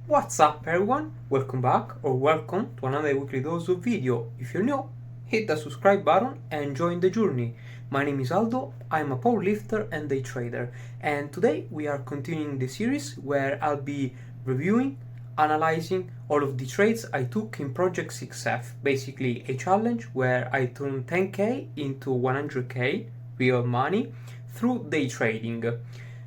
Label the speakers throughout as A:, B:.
A: What's up everyone? Welcome back or welcome to another weekly dose of video. If you're new, hit the subscribe button and join the journey. My name is Aldo, I'm a powerlifter and day trader, and today we are continuing the series where I'll be reviewing, analyzing all of the trades I took in Project 6F, basically a challenge where I turned 10k into 100k real money through day trading.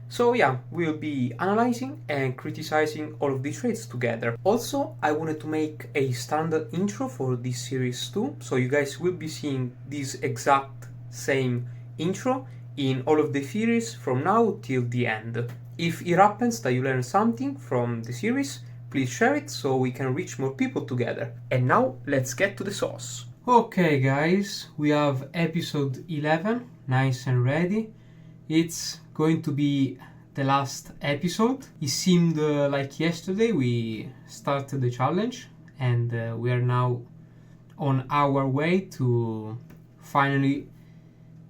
A: So yeah, we'll be analyzing and criticizing all of the trades together. Also, I wanted to make a standard intro for this series too, so you guys will be seeing this exact same intro in all of the series from now till the end. If it happens that you learn something from the series, please share it so we can reach more people together. And now, let's get to the sauce. Okay guys, we have episode 11, nice and ready. It's going to be the last episode. It seemed like yesterday we started the challenge, and we are now on our way to finally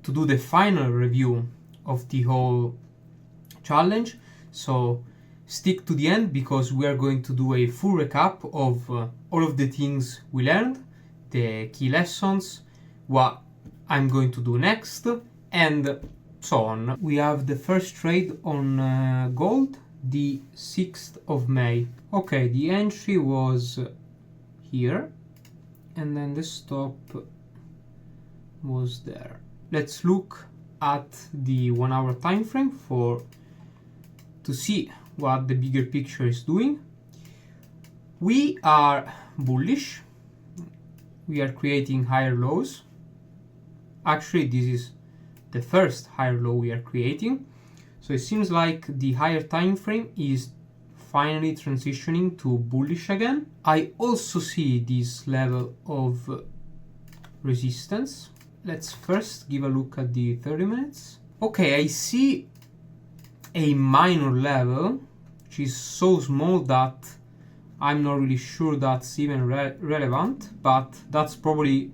A: to do the final review of the whole challenge. So stick to the end because we are going to do a full recap of all of the things we learned, the key lessons, what I'm going to do next, and so on. We have the first trade on gold, the 6th of May. Okay, the entry was here, and then the stop was there. Let's look at the 1 hour time frame to see what the bigger picture is doing. We are bullish. We are creating higher lows. Actually, this is the first higher low we are creating. So it seems like the higher time frame is finally transitioning to bullish again. I also see this level of resistance. Let's first give a look at the 30 minutes. Okay, I see a minor level, which is so small that I'm not really sure that's even relevant, but that's probably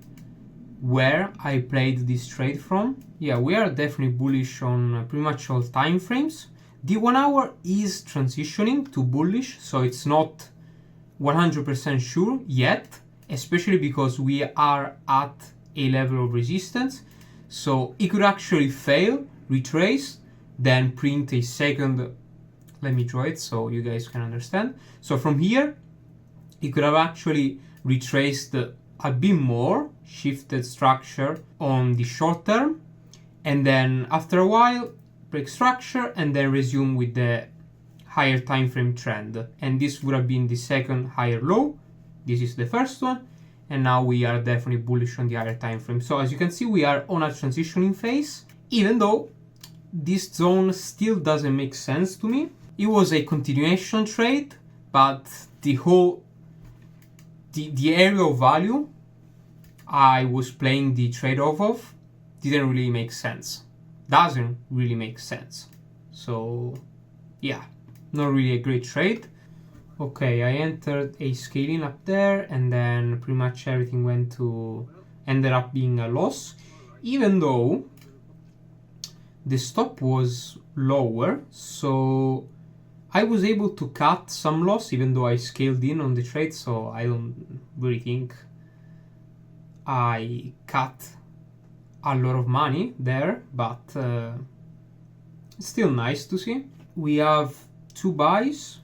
A: where I played this trade from. Yeah, we are definitely bullish on pretty much all time frames. The 1 hour is transitioning to bullish, so it's not 100% sure yet, especially because we are at a level of resistance. So it could actually fail, retrace, then print a second. Let me draw it so you guys can understand. So from here, it could have actually retraced a bit more, shifted structure on the short term, and then after a while break structure and then resume with the higher time frame trend. And this would have been the second higher low. This is the first one, and now we are definitely bullish on the higher time frame. So as you can see, we are on a transitioning phase, even though this zone still doesn't make sense to me. It was a continuation trade, but the area of value I was playing the trade-off of didn't really make sense. Doesn't really make sense. So yeah, not really a great trade. Okay, I entered a scaling up there, and then pretty much everything ended up being a loss, even though the stop was lower. So I was able to cut some loss even though I scaled in on the trade, so I don't really think I cut a lot of money there, but it's still nice to see. We have two buys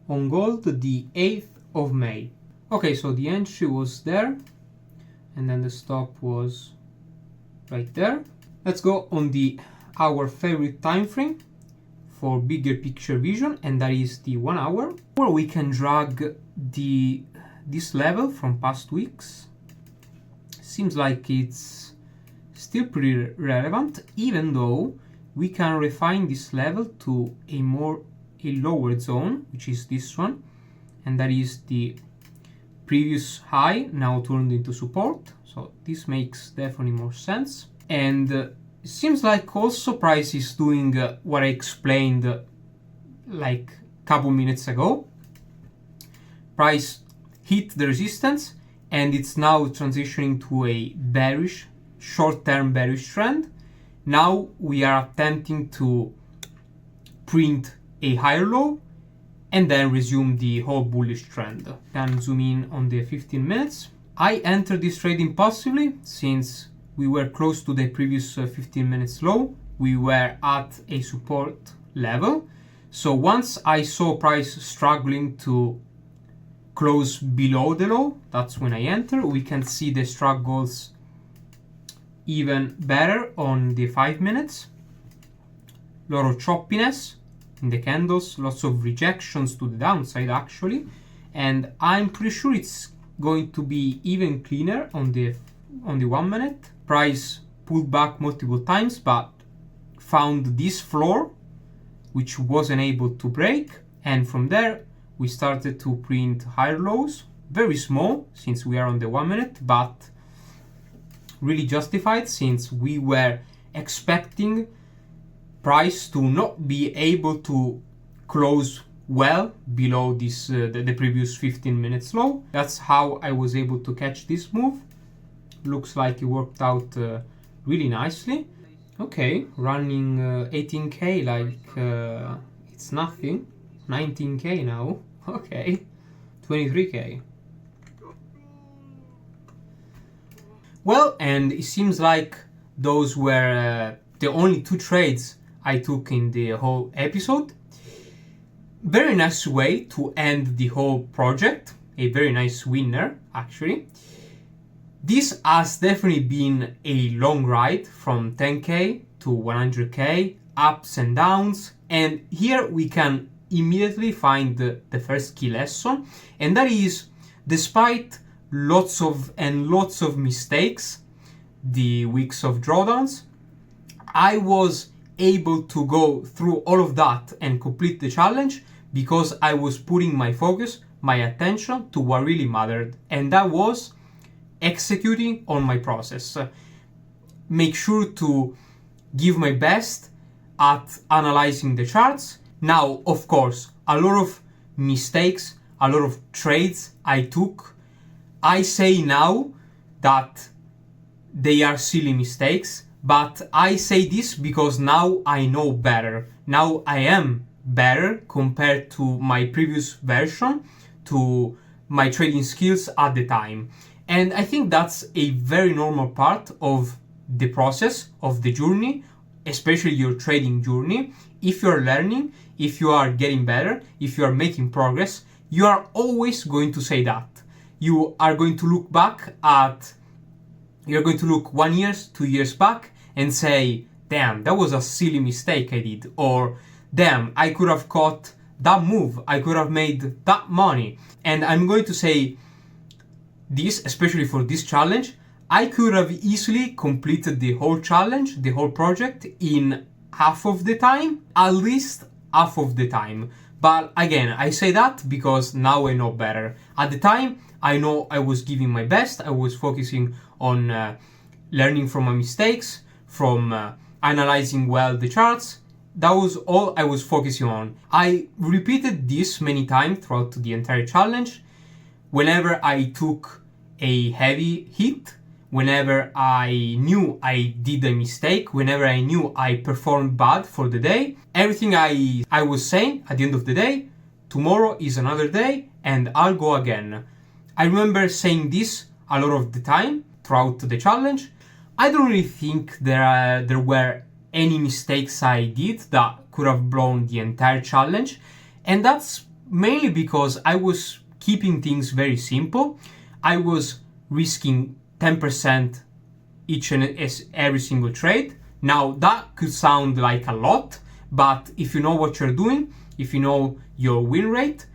A: on gold, the 8th of May. Okay, so the entry was there, and then the stop was right there. Let's go on our favorite time frame for bigger picture vision, and that is the 1 hour, where we can drag this level from past weeks. Seems like it's still pretty relevant, even though we can refine this level to a lower zone, which is this one, and that is the previous high now turned into support. So this makes definitely more sense. And it seems like also price is doing what I explained like a couple minutes ago. Price hit the resistance, and it's now transitioning to a bearish, short-term bearish trend. Now we are attempting to print a higher low and then resume the whole bullish trend. Can zoom in on the 15 minutes. I entered this trade impulsively since we were close to the previous 15 minutes low. We were at a support level. So once I saw price struggling to close below the low, that's when I enter. We can see the struggles even better on the 5 minutes. A lot of choppiness in the candles, lots of rejections to the downside actually, and I'm pretty sure it's going to be even cleaner on the 1 minute. Price pulled back multiple times but found this floor which wasn't able to break, and from there we started to print higher lows, very small since we are on the 1 minute, but really justified since we were expecting price to not be able to close well below this the previous 15 minutes low. That's how I was able to catch this move. Looks like it worked out really nicely. Okay, running 18k like it's nothing. 19k now. Okay, 23k. Well, and it seems like those were the only 2 trades I took in the whole episode. Very nice way to end the whole project. A very nice winner, actually. This has definitely been a long ride from 10k to 100k, ups and downs. And here we can immediately find the first key lesson. And that is, despite lots of mistakes, the weeks of drawdowns, I was able to go through all of that and complete the challenge because I was putting my focus, my attention to what really mattered, and that was executing on my process. Make sure to give my best at analyzing the charts. Now, of course, a lot of mistakes, a lot of trades I took, I say now that they are silly mistakes, but I say this because now I know better. Now I am better compared to my previous version, to my trading skills at the time. And I think that's a very normal part of the process, of the journey, especially your trading journey. If you're learning, if you are getting better, if you are making progress, you are always going to say that. You are going to look back at, you're going to look 1 year, 2 years back and say, damn, that was a silly mistake I did. Or, damn, I could have caught that move. I could have made that money. And I'm going to say this, especially for this challenge, I could have easily completed the whole challenge, the whole project in half of the time, at least half of the time. But again, I say that because now I know better. At the time, I know I was giving my best. I was focusing on learning from my mistakes, from analyzing well the charts. That was all I was focusing on. I repeated this many times throughout the entire challenge. Whenever I took a heavy hit, whenever I knew I did a mistake, whenever I knew I performed bad for the day, everything I was saying at the end of the day, tomorrow is another day and I'll go again. I remember saying this a lot of the time throughout the challenge. I don't really think there were any mistakes I did that could have blown the entire challenge, and that's mainly because I was keeping things very simple. I was risking 10% each and every single trade. Now that could sound like a lot, but if you know what you're doing, if you know your win rate,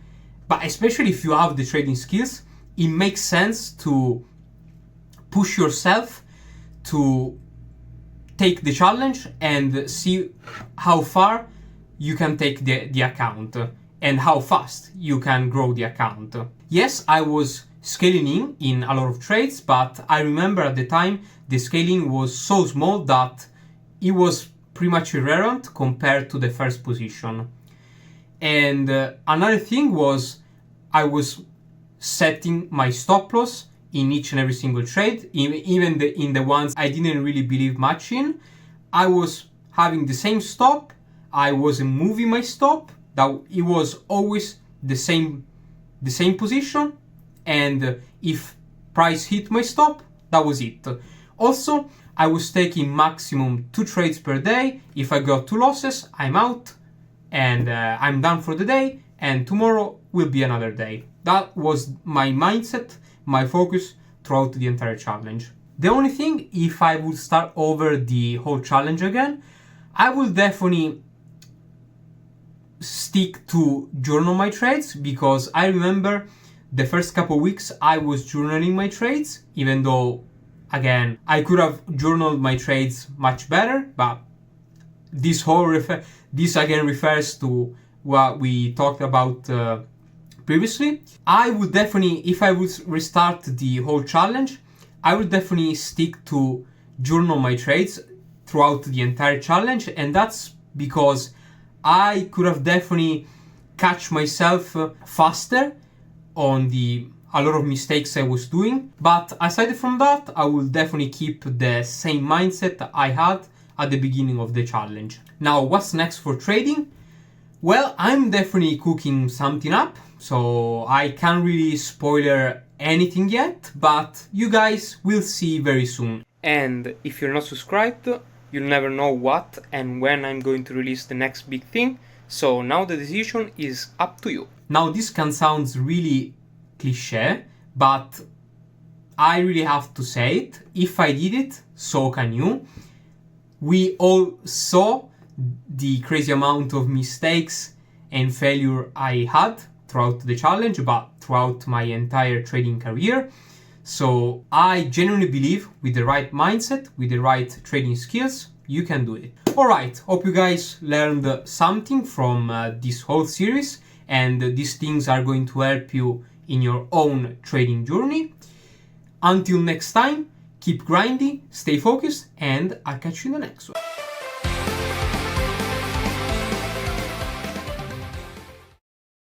A: but especially if you have the trading skills, it makes sense to push yourself to take the challenge and see how far you can take the account and how fast you can grow the account. Yes, I was scaling in a lot of trades, but I remember at the time the scaling was so small that it was pretty much irrelevant compared to the first position. And another thing was I was setting my stop loss in each and every single trade, even in the ones I didn't really believe much in. I was having the same stop. I wasn't moving my stop. That it was always the same position, and if price hit my stop, that was it. Also, I was taking maximum 2 trades per day. If I got 2 losses, I'm out and I'm done for the day, and tomorrow will be another day. That was my mindset, my focus throughout the entire challenge. The only thing, if I would start over the whole challenge again, I will definitely stick to journal my trades, because I remember the first couple weeks I was journaling my trades, even though, again, I could have journaled my trades much better, but this again refers to what we talked about previously. I would definitely, if I would restart the whole challenge, I would definitely stick to journal my trades throughout the entire challenge, and that's because I could have definitely catch myself faster on a lot of mistakes I was doing. But aside from that, I will definitely keep the same mindset I had at the beginning of the challenge. Now, what's next for trading? Well, I'm definitely cooking something up, so I can't really spoiler anything yet, but you guys will see very soon. And if you're not subscribed, you'll never know what and when I'm going to release the next big thing, so now the decision is up to you. Now, this can sound really cliche, but I really have to say it. If I did it, so can you. We all saw the crazy amount of mistakes and failure I had throughout the challenge, but throughout my entire trading career. So I genuinely believe with the right mindset, with the right trading skills, you can do it. Alright, hope you guys learned something from this whole series, and these things are going to help you in your own trading journey. Until next time, keep grinding, stay focused, and I'll catch you in the next one.